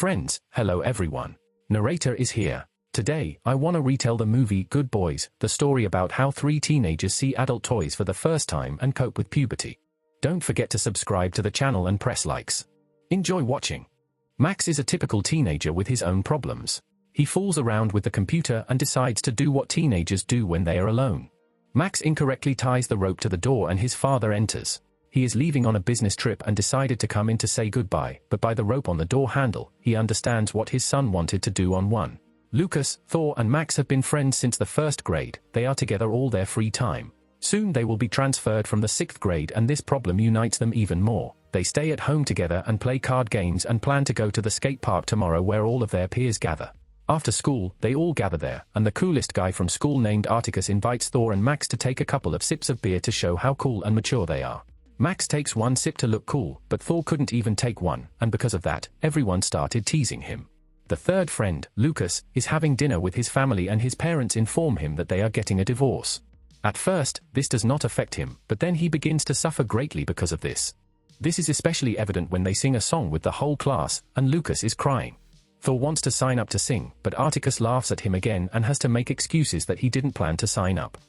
Friends, hello everyone. Narrator is here. Today, I want to retell the movie Good Boys, the story about how three teenagers see adult toys for the first time and cope with puberty. Don't forget to subscribe to the channel and press likes. Enjoy watching. Max is a typical teenager with his own problems. He fools around with the computer and decides to do what teenagers do when they are alone. Max incorrectly ties the rope to the door and his father enters. He is leaving on a business trip and decided to come in to say goodbye, but by the rope on the door handle, he understands what his son wanted to do on one. Lucas, Thor and Max have been friends since the first grade. They are together all their free time. Soon they will be transferred from the 6th grade and this problem unites them even more. They stay at home together and play card games and plan to go to the skate park tomorrow where all of their peers gather. After school, they all gather there, and the coolest guy from school named Articus invites Thor and Max to take a couple of sips of beer to show how cool and mature they are. Max takes one sip to look cool, but Thor couldn't even take one, and because of that, everyone started teasing him. The third friend, Lucas, is having dinner with his family and his parents inform him that they are getting a divorce. At first, this does not affect him, but then he begins to suffer greatly because of this. This is especially evident when they sing a song with the whole class, and Lucas is crying. Thor wants to sign up to sing, but Articus laughs at him again and has to make excuses that he didn't plan to sign up.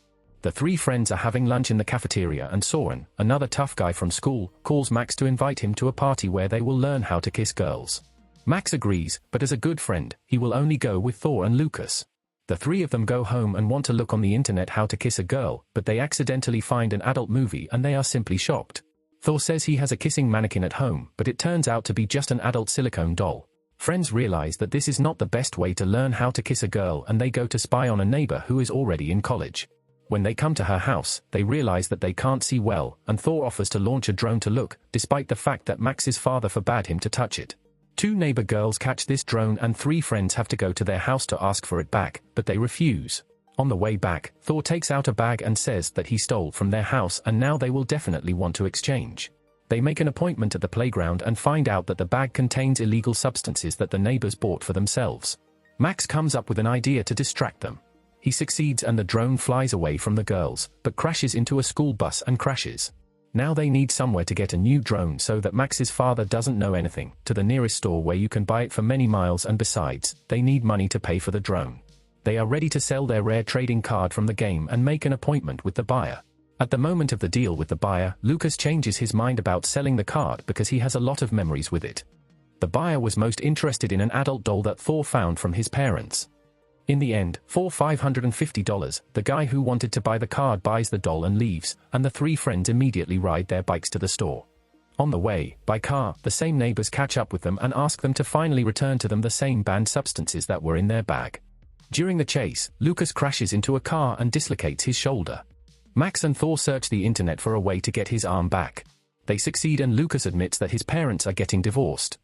The three friends are having lunch in the cafeteria and Soren, another tough guy from school, calls Max to invite him to a party where they will learn how to kiss girls. Max agrees, but as a good friend, he will only go with Thor and Lucas. The three of them go home and want to look on the internet how to kiss a girl, but they accidentally find an adult movie and they are simply shocked. Thor says he has a kissing mannequin at home, but it turns out to be just an adult silicone doll. Friends realize that this is not the best way to learn how to kiss a girl and they go to spy on a neighbor who is already in college. When they come to her house, they realize that they can't see well, and Thor offers to launch a drone to look, despite the fact that Max's father forbade him to touch it. Two neighbor girls catch this drone and three friends have to go to their house to ask for it back, but they refuse. On the way back, Thor takes out a bag and says that he stole from their house and now they will definitely want to exchange. They make an appointment at the playground and find out that the bag contains illegal substances that the neighbors bought for themselves. Max comes up with an idea to distract them. He succeeds and the drone flies away from the girls, but crashes into a school bus and crashes. Now they need somewhere to get a new drone so that Max's father doesn't know anything, to the nearest store where you can buy it for many miles and besides, they need money to pay for the drone. They are ready to sell their rare trading card from the game and make an appointment with the buyer. At the moment of the deal with the buyer, Lucas changes his mind about selling the card because he has a lot of memories with it. The buyer was most interested in an adult doll that Thor found from his parents. In the end, for $550, the guy who wanted to buy the card buys the doll and leaves, and the three friends immediately ride their bikes to the store. On the way, by car, the same neighbors catch up with them and ask them to finally return to them the same banned substances that were in their bag. During the chase, Lucas crashes into a car and dislocates his shoulder. Max and Thor search the internet for a way to get his arm back. They succeed and Lucas admits that his parents are getting divorced.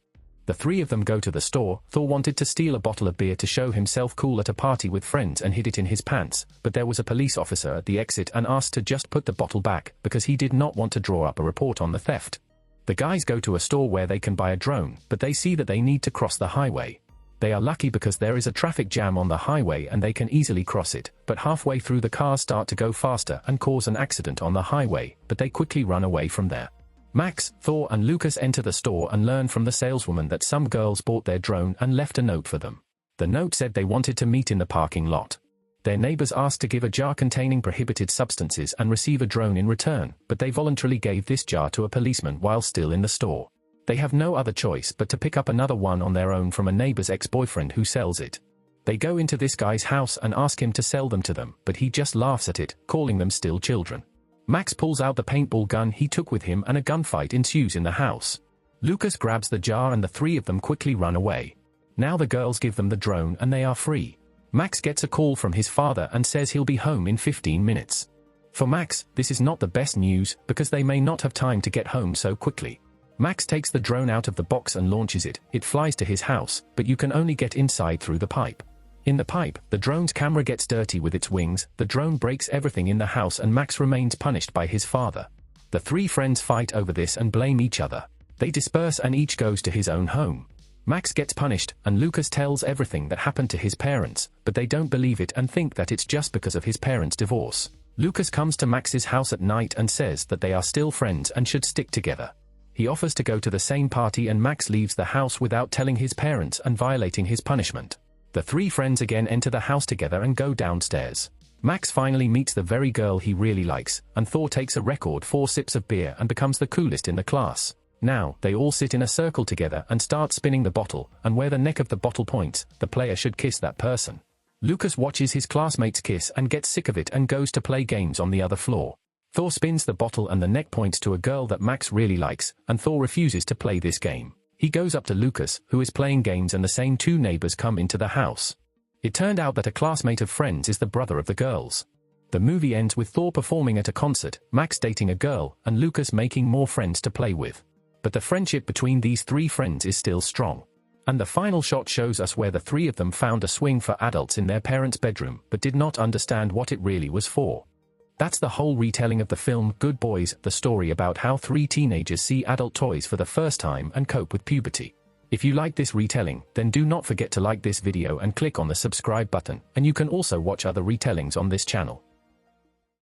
The three of them go to the store. Thor wanted to steal a bottle of beer to show himself cool at a party with friends and hid it in his pants, but there was a police officer at the exit and asked to just put the bottle back, because he did not want to draw up a report on the theft. The guys go to a store where they can buy a drone, but they see that they need to cross the highway. They are lucky because there is a traffic jam on the highway and they can easily cross it, but halfway through the cars start to go faster and cause an accident on the highway, but they quickly run away from there. Max, Thor and Lucas enter the store and learn from the saleswoman that some girls bought their drone and left a note for them. The note said they wanted to meet in the parking lot. Their neighbors asked to give a jar containing prohibited substances and receive a drone in return, but they voluntarily gave this jar to a policeman while still in the store. They have no other choice but to pick up another one on their own from a neighbor's ex-boyfriend who sells it. They go into this guy's house and ask him to sell them to them, but he just laughs at it, calling them still children. Max pulls out the paintball gun he took with him and a gunfight ensues in the house. Lucas grabs the jar and the three of them quickly run away. Now the girls give them the drone and they are free. Max gets a call from his father and says he'll be home in 15 minutes. For Max, this is not the best news because they may not have time to get home so quickly. Max takes the drone out of the box and launches it. It flies to his house, but you can only get inside through the pipe. In the pipe, the drone's camera gets dirty with its wings, the drone breaks everything in the house and Max remains punished by his father. The three friends fight over this and blame each other. They disperse and each goes to his own home. Max gets punished, and Lucas tells everything that happened to his parents, but they don't believe it and think that it's just because of his parents' divorce. Lucas comes to Max's house at night and says that they are still friends and should stick together. He offers to go to the same party and Max leaves the house without telling his parents and violating his punishment. The three friends again enter the house together and go downstairs. Max finally meets the very girl he really likes, and Thor takes a record 4 sips of beer and becomes the coolest in the class. Now, they all sit in a circle together and start spinning the bottle, and where the neck of the bottle points, the player should kiss that person. Lucas watches his classmates kiss and gets sick of it and goes to play games on the other floor. Thor spins the bottle and the neck points to a girl that Max really likes, and Thor refuses to play this game. He goes up to Lucas, who is playing games, and the same two neighbors come into the house. It turned out that a classmate of friends is the brother of the girls. The movie ends with Thor performing at a concert, Max dating a girl, and Lucas making more friends to play with. But the friendship between these three friends is still strong. And the final shot shows us where the three of them found a swing for adults in their parents' bedroom, but did not understand what it really was for. That's the whole retelling of the film Good Boys, the story about how 3 teenagers see adult toys for the first time and cope with puberty. If you like this retelling, then do not forget to like this video and click on the subscribe button, and you can also watch other retellings on this channel.